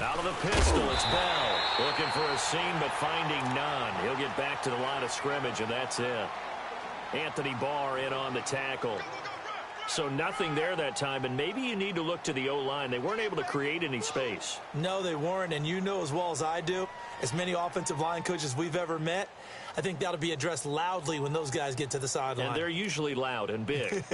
Out of the pistol, it's Bell. Looking for a seam, but finding none. He'll get back to the line of scrimmage, and that's it. Anthony Barr in on the tackle. So nothing there that time, and maybe you need to look to the O-line. They weren't able to create any space. No, they weren't, and you know as well as I do, as many offensive line coaches we've ever met, I think that'll be addressed loudly when those guys get to the sideline. And they're usually loud and big.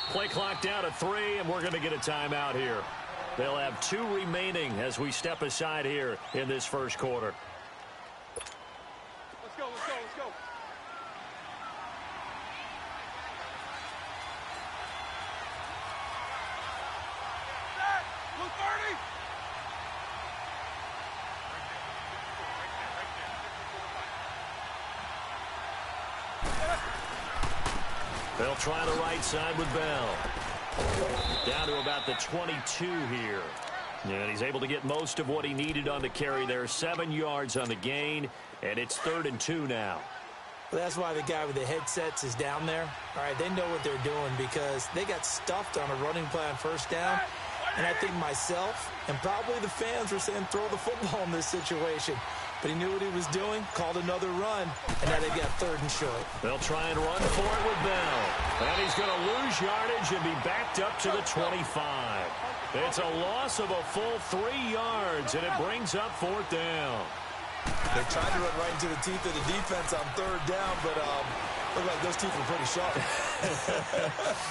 Play clock down to 3, and we're going to get a timeout here. They'll have 2 remaining as we step aside here in this first quarter. Let's go, let's go, let's go. Set! Blue 30! They'll try the right side with Bell. Down to about the 22 here. And he's able to get most of what he needed on the carry there. 7 yards on the gain, and it's 3rd and 2 now. Well, that's why the guy with the headsets is down there. All right, they know what they're doing because they got stuffed on a running play on first down. And I think myself and probably the fans were saying throw the football in this situation. But he knew what he was doing, called another run, and now they've got 3rd and short. They'll try and run for it with Bell. And he's going to lose yardage and be backed up to the 25. It's a loss of a full 3 yards, and it brings up 4th down. They're trying to run right into the teeth of the defense on 3rd down, but look like those teeth were pretty sharp.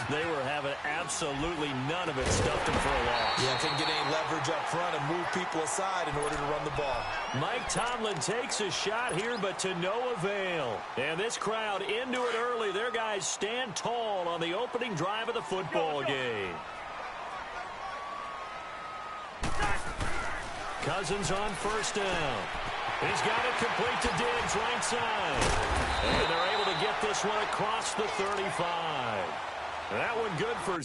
They were having absolutely none of it, stuffed them for a loss. Yeah, couldn't get any leverage up front and move people aside in order to run the ball. Mike Tomlin takes a shot here, but to no avail. And this crowd into it early. Their guys stand tall on the opening drive of the football game. Cousins on first down. He's got it complete to Diggs, right side. And they're able to get this one across the 35. That one good for...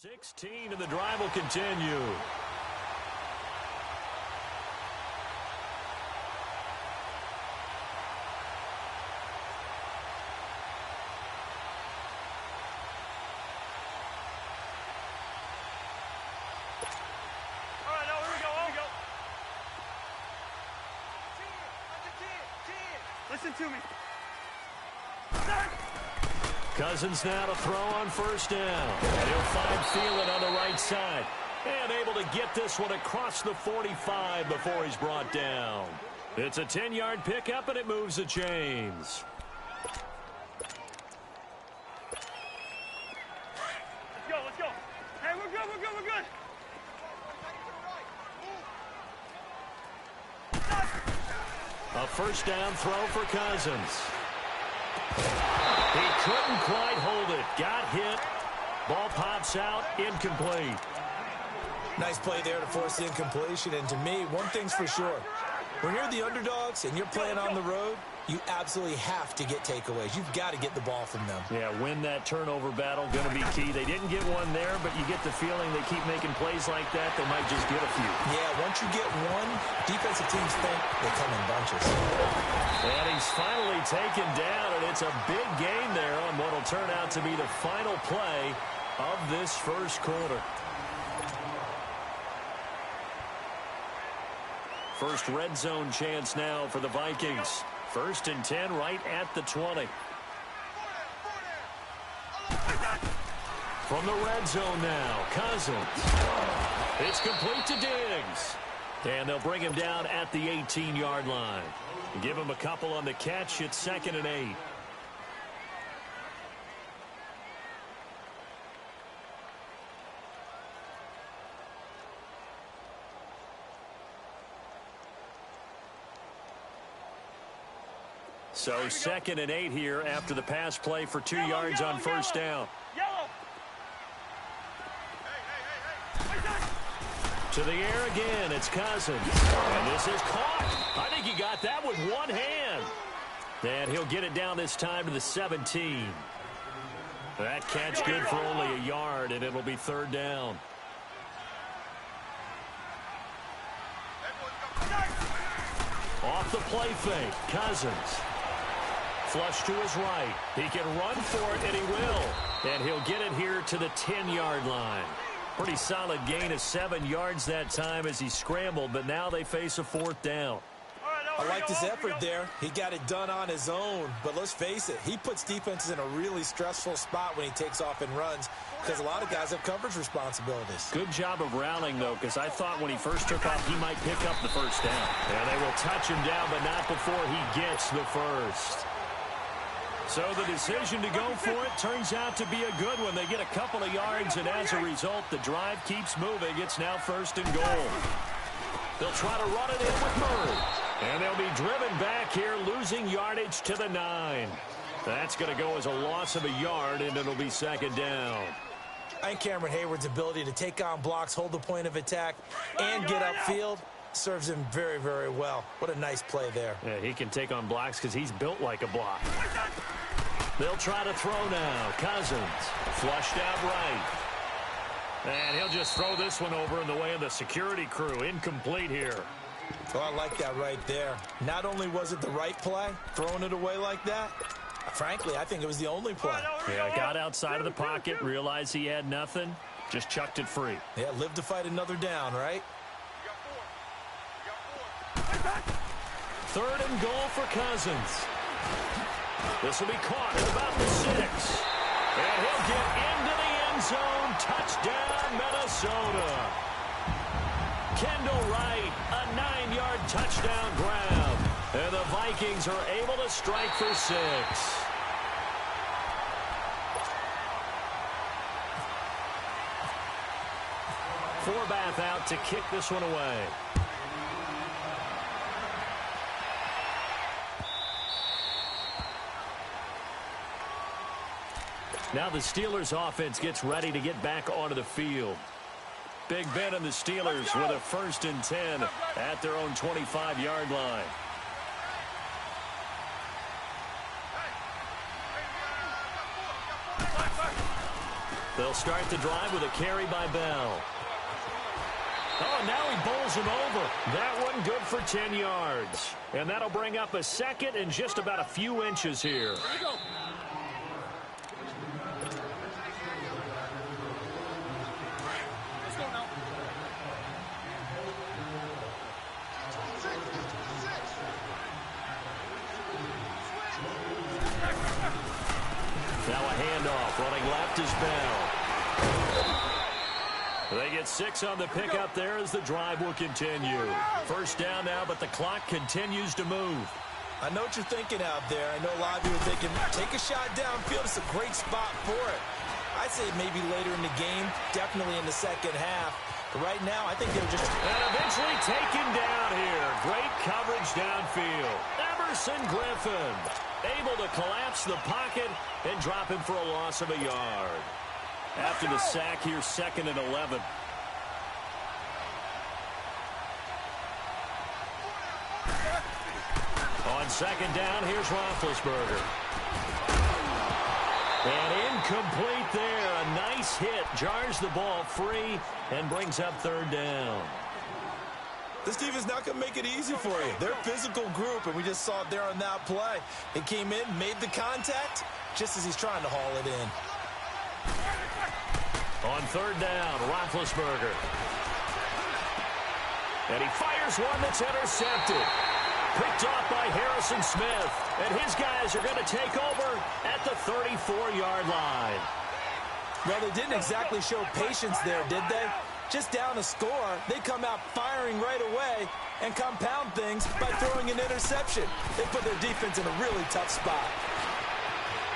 ...16, and the drive will continue. Listen to me. Cousins now to throw on first down. And he'll find Thielen on the right side. And able to get this one across the 45 before he's brought down. It's a 10-yard pickup, and it moves the chains. Let's go, let's go. Hey, we're good, we're good, we're good. A first down throw for Cousins. He couldn't quite hold it. Got hit. Ball pops out. Incomplete. Nice play there to force the incompletion. And to me, one thing's for sure. When you're the underdogs and you're playing on the road, you absolutely have to get takeaways. You've got to get the ball from them. Yeah, win that turnover battle, going to be key. They didn't get one there, but you get the feeling they keep making plays like that, they might just get a few. Yeah, once you get one, defensive teams think they come in bunches. And he's finally taken down, and it's a big gain there on what will turn out to be the final play of this first quarter. First red zone chance now for the Vikings. 1st and 10 right at the 20. From the red zone now, Cousins. It's complete to Diggs. And they'll bring him down at the 18-yard line. Give him a couple on the catch. It's 2nd and 8. So 2nd and 8 here after the pass play for 2 yards on first down. Yellow. To the air again, it's Cousins. And this is caught. I think he got that with one hand. And he'll get it down this time to the 17. That catch good for only a yard, and it'll be 3rd down. Off the play fake, Cousins. Flush to his right. He can run for it, and he will. And he'll get it here to the 10-yard line. Pretty solid gain of 7 yards that time as he scrambled, but now they face a 4th down. I liked his effort there. He got it done on his own. But let's face it, he puts defenses in a really stressful spot when he takes off and runs because a lot of guys have coverage responsibilities. Good job of rallying, though, because I thought when he first took off, he might pick up the first down. And they will touch him down, but not before he gets the first. So the decision to go for it turns out to be a good one. They get a couple of yards, and as a result, the drive keeps moving. It's now 1st and goal. They'll try to run it in with Murray. And they'll be driven back here, losing yardage to the 9. That's going to go as a loss of a yard, and it'll be 2nd down. I think Cameron Hayward's ability to take on blocks, hold the point of attack, and get upfield serves him very, very well. What a nice play there. Yeah, he can take on blocks because he's built like a block. They'll try to throw now. Cousins flushed out right. And he'll just throw this one over in the way of the security crew. Incomplete here. Oh, I like that right there. Not only was it the right play, throwing it away like that, frankly, I think it was the only play. Yeah, got outside of the pocket, realized he had nothing, just chucked it free. Yeah, live to fight another down, right? 3rd and goal for Cousins. This will be caught at about the 6. And he'll get into the end zone. Touchdown, Minnesota. Kendall Wright, a 9-yard touchdown grab. And the Vikings are able to strike for 6. Forbath out to kick this one away. Now the Steelers offense gets ready to get back onto the field. Big Ben and the Steelers with a 1st and 10 at their own 25-yard line. They'll start the drive with a carry by Bell. Oh, now he bowls him over. That one good for 10 yards. And that'll bring up a 2nd and just about a few inches here. Now a handoff. Running left is Bell. They get 6 on the pickup there as the drive will continue. 1st down now, but the clock continues to move. I know what you're thinking out there. I know a lot of you are thinking, take a shot downfield. It's a great spot for it. I'd say maybe later in the game, definitely in the 2nd half. But right now, I think they're just... And eventually taken down here. Great coverage downfield. Emerson Griffin able to collapse the pocket and drop him for a loss of a yard. After the sack here, 2nd and 11. On 2nd down, here's Roethlisberger. And incomplete there. A nice hit. Jars the ball free and brings up 3rd down. This defense not going to make it easy for you. They're a physical group, and we just saw it there on that play. He came in, made the contact, just as he's trying to haul it in. On 3rd down, Roethlisberger. And he fires one that's intercepted. Picked off by Harrison Smith. And his guys are going to take over at the 34-yard line. Well, they didn't exactly show patience there, did they? Just down a score, they come out firing right away and compound things by throwing an interception. They put their defense in a really tough spot.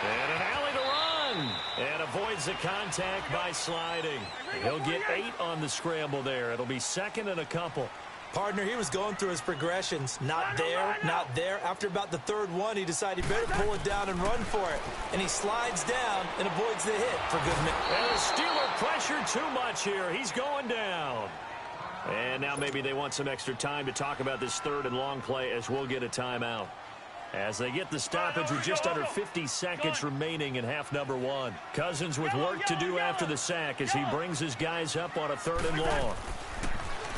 And an alley to run. And avoids the contact by sliding. He'll get 8 on the scramble there. It'll be 2nd and a couple. Partner, he was going through his progressions. Not there, not there. After about the third one, he decided he better pull it down and run for it. And he slides down and avoids the hit for good measure. And the Steeler pressure too much here. He's going down. And now maybe they want some extra time to talk about this third and long play as we'll get a timeout. As they get the stoppage with just under 50 seconds remaining in half number one. Cousins with work to do after the sack as he brings his guys up on a third and long.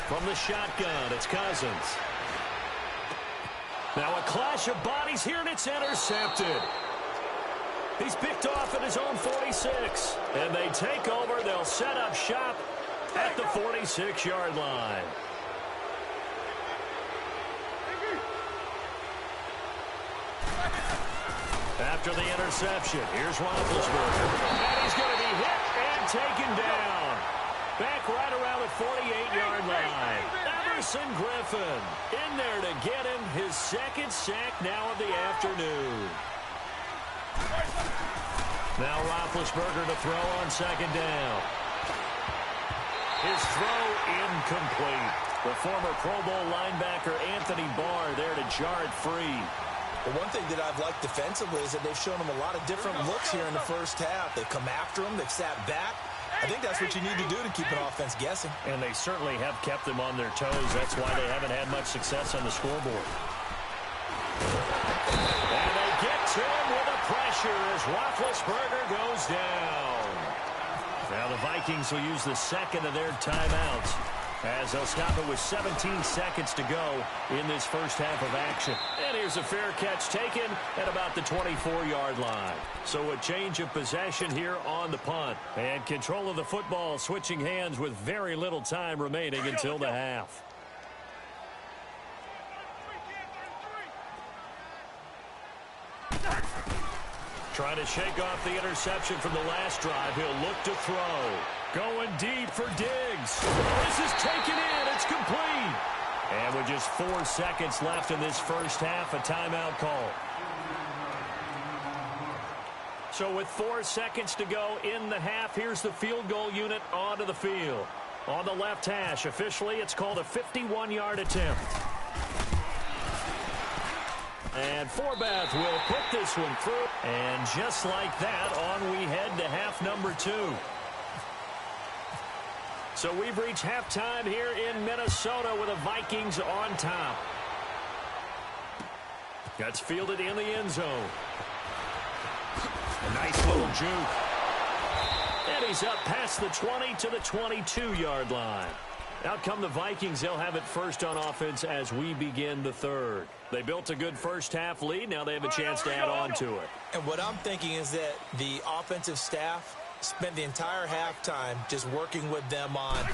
From the shotgun, it's Cousins. Now a clash of bodies here, and it's intercepted. He's picked off at his own 46. And they take over. They'll set up shop at the 46-yard line. After the interception, here's Roethlisberger. And he's going to be hit and taken down. Back right around the 48-yard line. Everson Griffin in there to get him his second sack now of the afternoon. Now Roethlisberger to throw on second down. His throw incomplete. The former Pro Bowl linebacker Anthony Barr there to jar it free. The one thing that I've liked defensively is that they've shown him a lot of different looks here in the first half. They've come after him. They've sat back. I think that's what you need to do to keep an offense guessing. And they certainly have kept them on their toes. That's why they haven't had much success on the scoreboard. And they get to him with a pressure as Roethlisberger goes down. Now the Vikings will use the second of their timeouts as they'll stop it with 17 seconds to go in this first half of action. And here's a fair catch taken at about the 24-yard line. So a change of possession here on the punt. And control of the football switching hands with very little time remaining until the half. Trying to shake off the interception from the last drive. He'll look to throw. Going deep for Diggs. This is taken in. It's complete. And with just 4 seconds left in this first half, a timeout call. So with 4 seconds to go in the half, here's the field goal unit onto the field. On the left hash, officially, it's called a 51-yard attempt. And Forbath will put this one through. And just like that, on we head to half number 2. So we've reached halftime here in Minnesota with the Vikings on top. That's fielded in the end zone. A nice little juke. And he's up past the 20 to the 22-yard line. Out come the Vikings. They'll have it first on offense as we begin the third. They built a good first half lead. Now they have a chance to add on to it. And what I'm thinking is that the offensive staff spent the entire halftime just working with them on,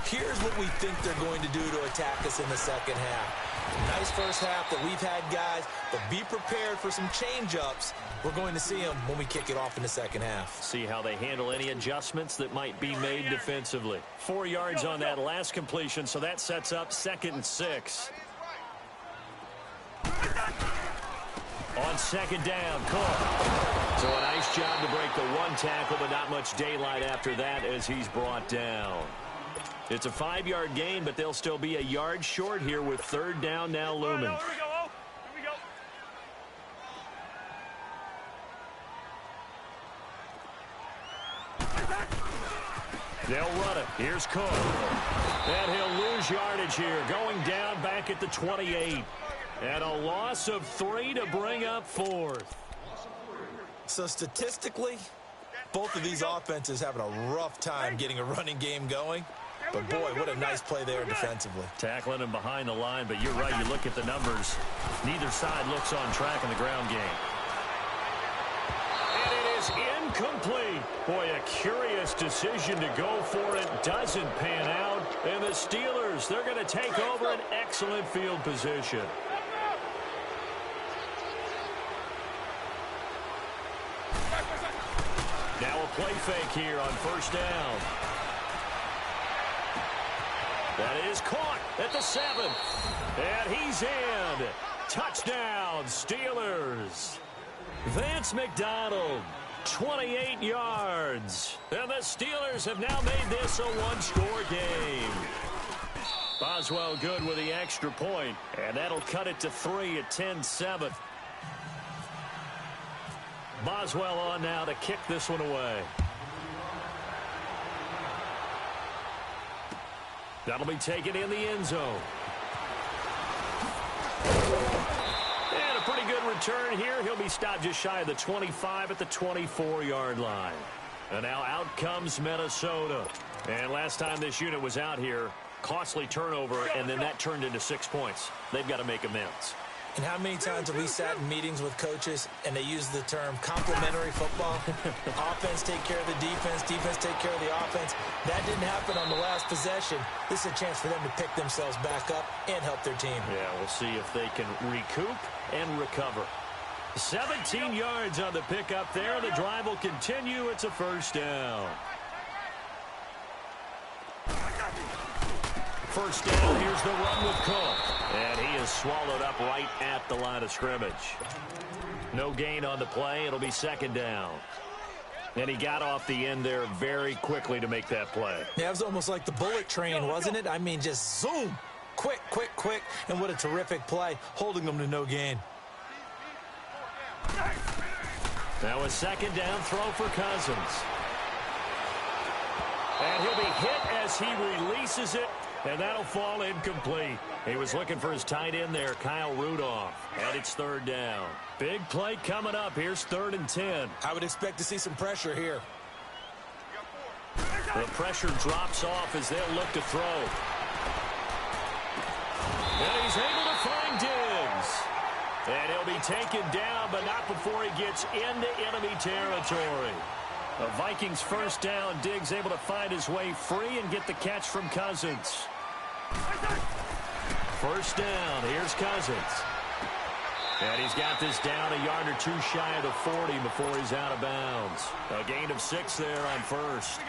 here's what we think they're going to do to attack us in the second half. Nice first half that we've had, guys, but be prepared for some change-ups. We're going to see them when we kick it off in the second half. See how they handle any adjustments that might be made defensively. 4 yards on that last completion, so that sets up 2nd and 6. On second down, Cook. So a nice job to break the one tackle, but not much daylight after that as he's brought down. It's a 5-yard gain, but they'll still be a yard short here with third down now looming. Here we go. They'll run it. Here's Cook. And he'll lose yardage here, going down back at the 28. And a loss of 3 to bring up 4th. So statistically, both of these offenses having a rough time getting a running game going. But, boy, what a nice play there defensively. Tackling him behind the line, but you're right. You look at the numbers. Neither side looks on track in the ground game. And it is incomplete. Boy, a curious decision to go for it. Doesn't pan out. And the Steelers, they're going to take over an excellent field position. Now a play fake here on first down. That is caught at the 7. And he's in. Touchdown, Steelers. Vance McDonald, 28 yards. And the Steelers have now made this a one-score game. Boswell good with the extra point, and that'll cut it to 3 at 10-7. Boswell on now to kick this one away. That'll be taken in the end zone. And a pretty good return here. He'll be stopped just shy of the 25 at the 24-yard line. And now out comes Minnesota. And last time this unit was out here, costly turnover, and then that turned into 6 points. They've got to make amends. And how many times have we sat in meetings with coaches and they use the term complementary football? Offense take care of the defense, defense take care of the offense. That didn't happen on the last possession. This is a chance for them to pick themselves back up and help their team. Yeah, we'll see if they can recoup and recover. 17 yards on the pickup there. The drive will continue. It's a first down. First down, here's the run with Cook. And he is swallowed up right at the line of scrimmage. No gain on the play. It'll be second down. And he got off the end there very quickly to make that play. Yeah, it was almost like the bullet train, wasn't it? I mean, just zoom. Quick, quick, quick. And what a terrific play, holding them to no gain. Now a second down throw for Cousins. And he'll be hit as he releases it. And that'll fall incomplete. He was looking for his tight end there, Kyle Rudolph. And it's third down. Big play coming up. Here's 3rd and 10. I would expect to see some pressure here. The pressure drops off as they'll look to throw. And he's able to find Diggs. And he'll be taken down, but not before he gets into enemy territory. The Vikings first down. Diggs able to find his way free and get the catch from Cousins. First down. Here's Cousins. And he's got this down a yard or two shy of the 40 before he's out of bounds. A gain of 6 there on first.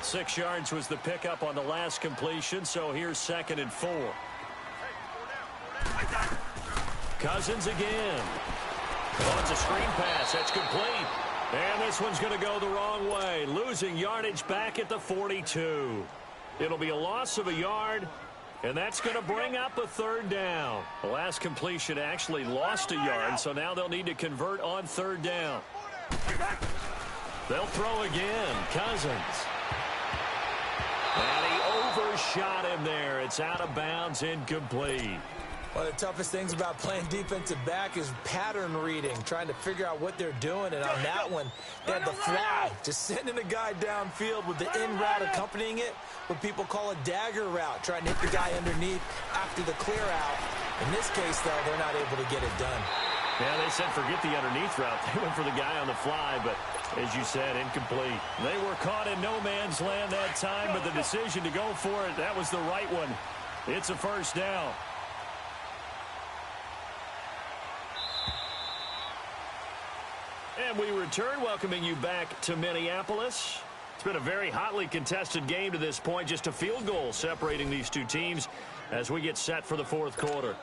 6 yards was the pickup on the last completion, so here's 2nd and 4. Cousins again. Oh, it's a screen pass. That's complete. And this one's going to go the wrong way. Losing yardage back at the 42. It'll be a loss of a yard, and that's going to bring up a 3rd down. The last completion actually lost a yard, so now they'll need to convert on 3rd down. They'll throw again. Cousins. And he overshot him there. It's out of bounds, incomplete. One of the toughest things about playing defensive back is pattern reading, trying to figure out what they're doing. And on that one, they had the fly, just sending a guy downfield with the in route accompanying it, what people call a dagger route, trying to hit the guy underneath after the clear out. In this case, though, they're not able to get it done. Yeah, they said forget the underneath route. They went for the guy on the fly, but as you said, incomplete. They were caught in no man's land that time, but the decision to go for it, that was the right one. It's a first down. And we return, welcoming you back to Minneapolis. It's been a very hotly contested game to this point. Just a field goal separating these two teams as we get set for the 4th quarter.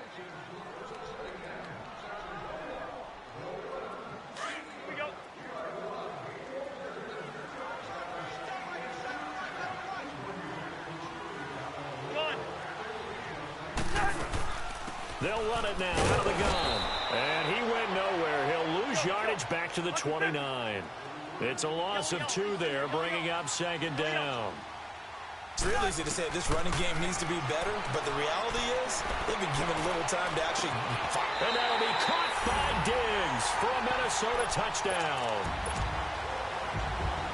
They'll run it now out of the gun. And he went nowhere. He'll lose yardage back to the 29. It's a loss of 2 there, bringing up 2nd down. It's real easy to say this running game needs to be better, but the reality is they've been given little time to actually fire. And that'll be caught by Diggs for a Minnesota touchdown.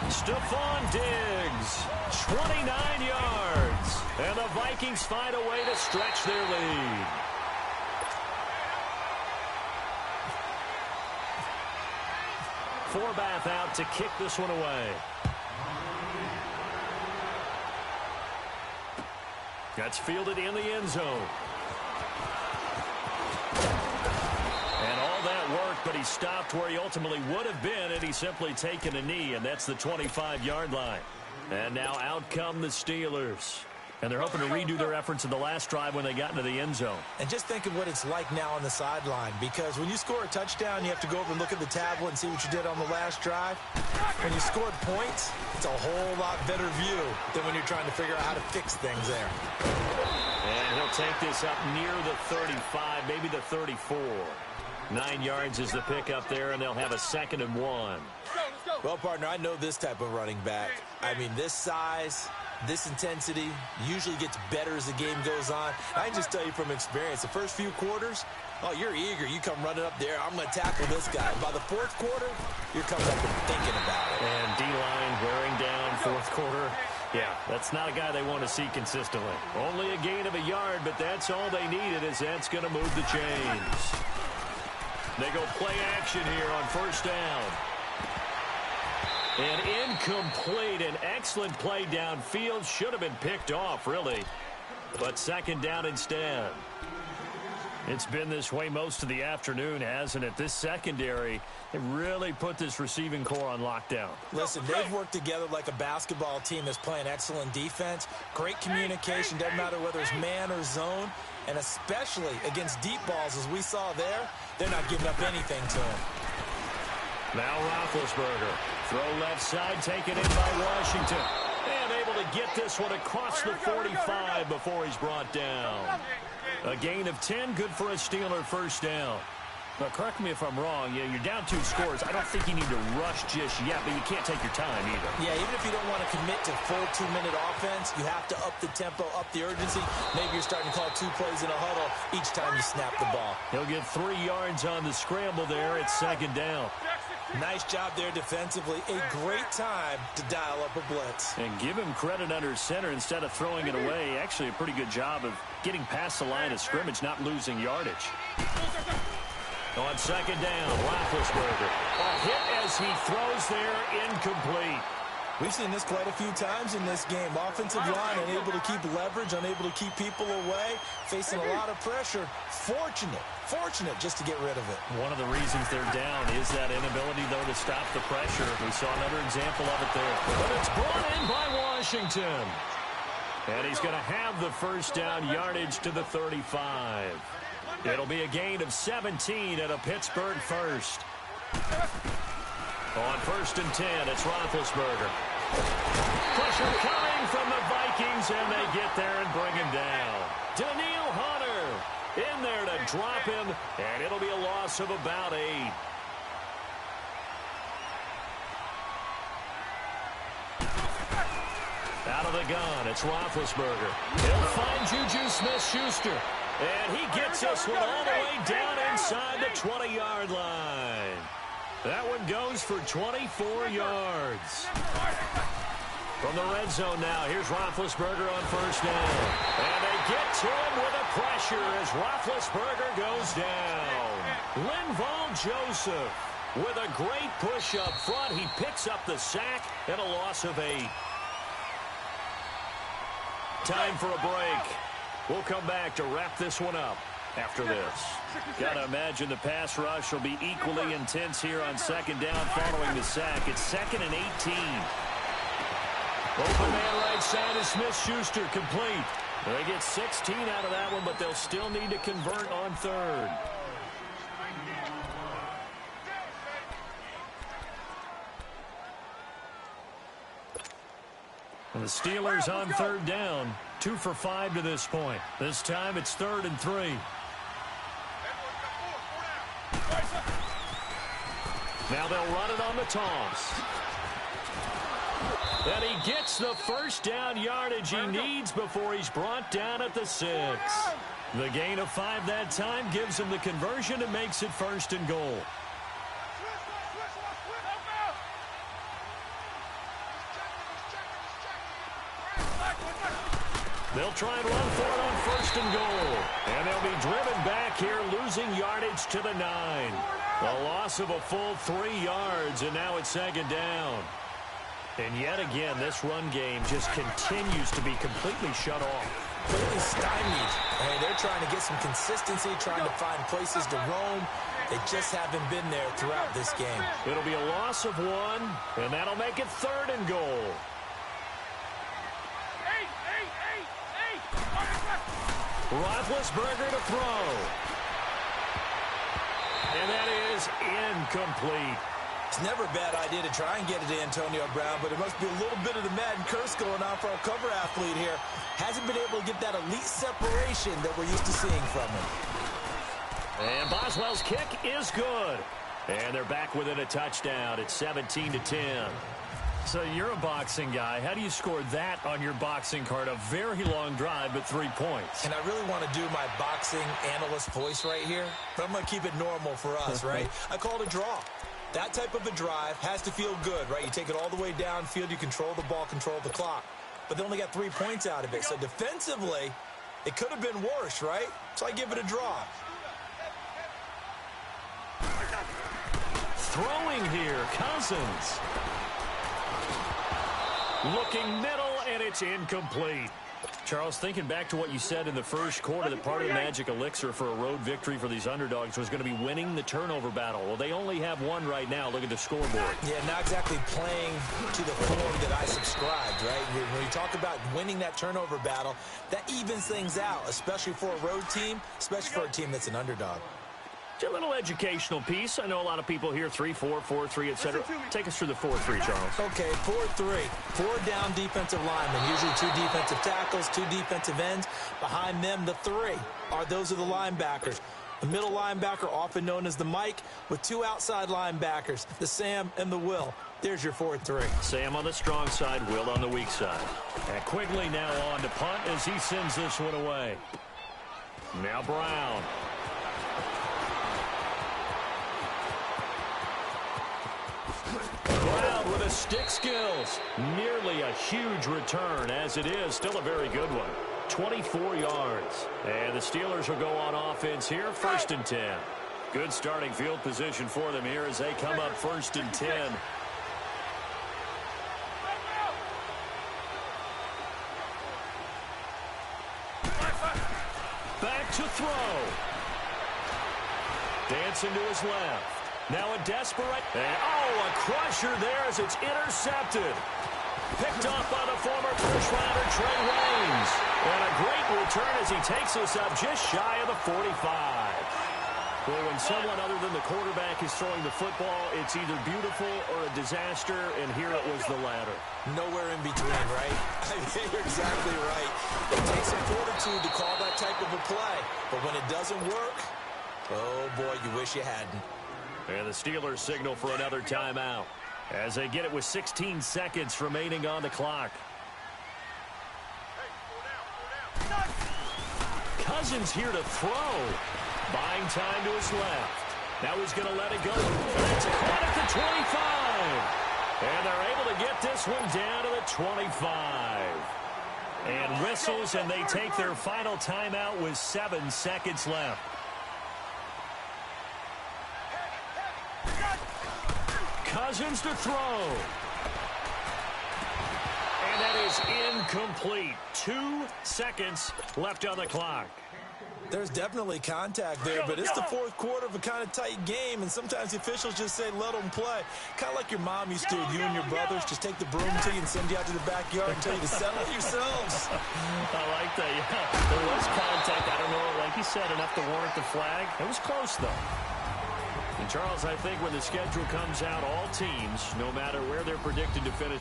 Stephon Diggs, 29 yards. And the Vikings find a way to stretch their lead. Forbath out to kick this one away. That's fielded in the end zone. And all that work, but he stopped where he ultimately would have been, and he's simply taken a knee, and that's the 25-yard line. And now out come the Steelers. And they're hoping to redo their efforts in the last drive when they got into the end zone. And just think of what it's like now on the sideline, because when you score a touchdown, you have to go over and look at the tablet and see what you did on the last drive. When you scored points, it's a whole lot better view than when you're trying to figure out how to fix things there. And he'll take this up near the 35, maybe the 34. 9 yards is the pickup there, and they'll have a 2nd and 1. Well, partner, I know this type of running back. I mean, this size, this intensity usually gets better as the game goes on. I can just tell you from experience, the first few quarters, oh, you're eager. You come running up there, I'm going to tackle this guy. By the 4th quarter, you're coming up and thinking about it. And D-line wearing down 4th quarter. Yeah, that's not a guy they want to see consistently. Only a gain of a yard, but that's all they needed, as that's going to move the chains. They go play action here on 1st down. And incomplete. An excellent play downfield. Should have been picked off, really. But 2nd down instead. It's been this way most of the afternoon, hasn't it? This secondary, they really put this receiving core on lockdown. Listen, they've worked together like a basketball team that's playing excellent defense. Great communication, doesn't matter whether it's man or zone. And especially against deep balls, as we saw there, they're not giving up anything to him. Now Roethlisberger. Throw left side, taken in by Washington. And able to get this one across the 45 before he's brought down. A gain of 10, good for a Steeler 1st down. Now, correct me if I'm wrong. You're down 2 scores. I don't think you need to rush just yet, but you can't take your time either. Yeah, even if you don't want to commit to full 2-minute offense, you have to up the tempo, up the urgency. Maybe you're starting to call 2 plays in a huddle each time you snap the ball. He'll get 3 yards on the scramble there at 2nd down. Nice job there defensively. A great time to dial up a blitz. And give him credit under center instead of throwing it away. Actually, a pretty good job of getting past the line of scrimmage, not losing yardage. On 2nd down, Roethlisberger. A hit as he throws there, incomplete. We've seen this quite a few times in this game. Offensive line unable to keep leverage, unable to keep people away, facing a lot of pressure. Fortunate just to get rid of it. One of the reasons they're down is that inability, though, to stop the pressure. We saw another example of it there. But it's brought in by Washington. And he's going to have the 1st down yardage to the 35. It'll be a gain of 17 at a Pittsburgh 1st. On 1st and 10, it's Roethlisberger. Pressure coming from the Vikings, and they get there and bring him down. Daniil Hunter in there to drop him, and it'll be a loss of about 8. Out of the gun, it's Roethlisberger. He'll find Juju Smith-Schuster. And he gets this one all the way down inside the 20-yard line. That one goes for 24 yards. From the red zone now, here's Roethlisberger on 1st down. And they get to him with a pressure as Roethlisberger goes down. Linval Joseph with a great push up front. He picks up the sack and a loss of 8. Time for a break. We'll come back to wrap this one up after this. Got to imagine the pass rush will be equally intense here on 2nd down following the sack. It's 2nd and 18. Open man right side is Smith-Schuster, complete. They get 16 out of that one, but they'll still need to convert on 3rd. And the Steelers on 3rd down, 2 for 5 to this point. This time it's 3rd and 3. Now they'll run it on the toss. And he gets the 1st down yardage he needs before he's brought down at the 6. The gain of 5 that time gives him the conversion and makes it 1st and goal. They'll try and run for it on 1st and goal. And they'll be driven back here, losing yardage to the 9. A loss of a full 3 yards, and now it's 2nd down. And yet again, this run game just continues to be completely shut off. Completely stymied. Hey, they're trying to get some consistency, trying to find places to roam. They just haven't been there throughout this game. It'll be a loss of 1, and that'll make it 3rd and goal. Roethlisberger to throw. And that is incomplete. It's never a bad idea to try and get it to Antonio Brown, but it must be a little bit of the Madden curse going on for our cover athlete here. Hasn't been able to get that elite separation that we're used to seeing from him. And Boswell's kick is good. And they're back within a touchdown. It's 17-10. So you're a boxing guy. How do you score that on your boxing card? A very long drive, but 3 points. And I really want to do my boxing analyst voice right here, but I'm going to keep it normal for us, right? I call it a draw. That type of a drive has to feel good, right? You take it all the way downfield, you control the ball, control the clock. But they only got 3 points out of it. So defensively, it could have been worse, right? So I give it a draw. Throwing here, Cousins. Looking middle, and it's incomplete. Charles, thinking back to what you said in the first quarter, that part of the magic elixir for a road victory for these underdogs was going to be winning the turnover battle. Well, they only have one right now. Look at the scoreboard. Yeah, not exactly playing to the form that I subscribed, right? When you talk about winning that turnover battle, that evens things out, especially for a road team, especially for a team that's an underdog. It's a little educational piece. I know a lot of people here, 3-4, 4-3, etc. Take us through the 4-3, Charles. Okay, 4-3. 4 down defensive linemen, usually 2 defensive tackles, 2 defensive ends. Behind them, the 3 those are the linebackers. The middle linebacker, often known as the Mike, with 2 outside linebackers, the Sam and the Will. There's your 4-3. Sam on the strong side, Will on the weak side. And Quigley now on to punt as he sends this one away. Now Brown. Brown with his stick skills. Nearly a huge return, as it is. Still a very good one. 24 yards. And the Steelers will go on offense here. 1st and 10. Good starting field position for them here as they come up 1st and 10. Back to throw. Dancing to his left. Now a desperate, and a crusher there as it's intercepted. Picked off by the former first-rounder Trey Waynes. And a great return as he takes this up just shy of the 45. Well, when someone other than the quarterback is throwing the football, it's either beautiful or a disaster, and here it was the latter. Nowhere in between, right? I think you're exactly right. It takes some fortitude to call that type of a play. But when it doesn't work, oh, boy, you wish you hadn't. And the Steelers signal for another timeout as they get it with 16 seconds remaining on the clock. Cousins here to throw. Buying time to his left. Now he's going to let it go. It's caught at the 25. And they're able to get this one down to the 25. And whistles, and they take their final timeout with 7 seconds left. Cousins to throw. And that is incomplete. 2 seconds left on the clock. There's definitely contact there, but it's the 4th quarter of a kind of tight game, and sometimes the officials just say, let them play. Kind of like your mom used to, you and your brothers just take the broom to you and send you out to the backyard and tell you to settle it yourselves. I like that, yeah. There was contact. I don't know, like you said, enough to warrant the flag. It was close, though. And, Charles, I think when the schedule comes out, all teams, no matter where they're predicted to finish,